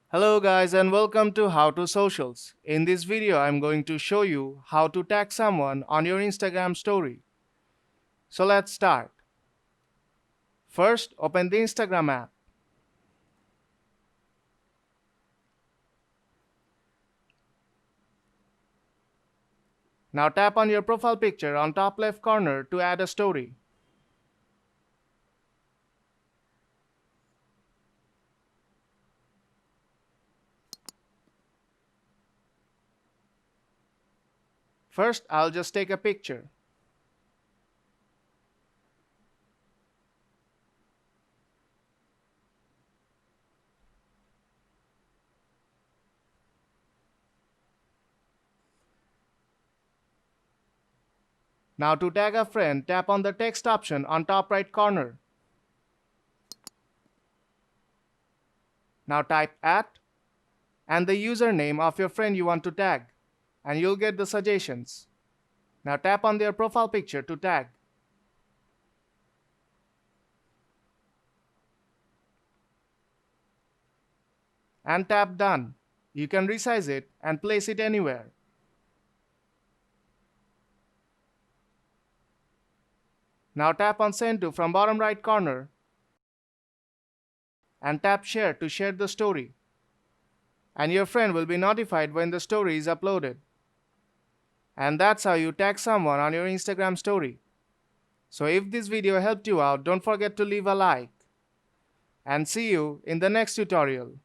Hello guys and welcome to How to Socials. In this video I'm going to show you how to tag someone on your Instagram story. So let's start. First, open the Instagram app. Now tap on your profile picture on top left corner to add a story. First, I'll just take a picture. Now to tag a friend, tap on the text option on top right corner. Now type @ and the username of your friend you want to tag, and you'll get the suggestions. Now tap on their profile picture to tag. And tap Done. You can resize it and place it anywhere. Now tap on Send to from bottom right corner and tap Share to share the story. And your friend will be notified when the story is uploaded. And that's how you tag someone on your Instagram story. So if this video helped you out, don't forget to leave a like. And see you in the next tutorial.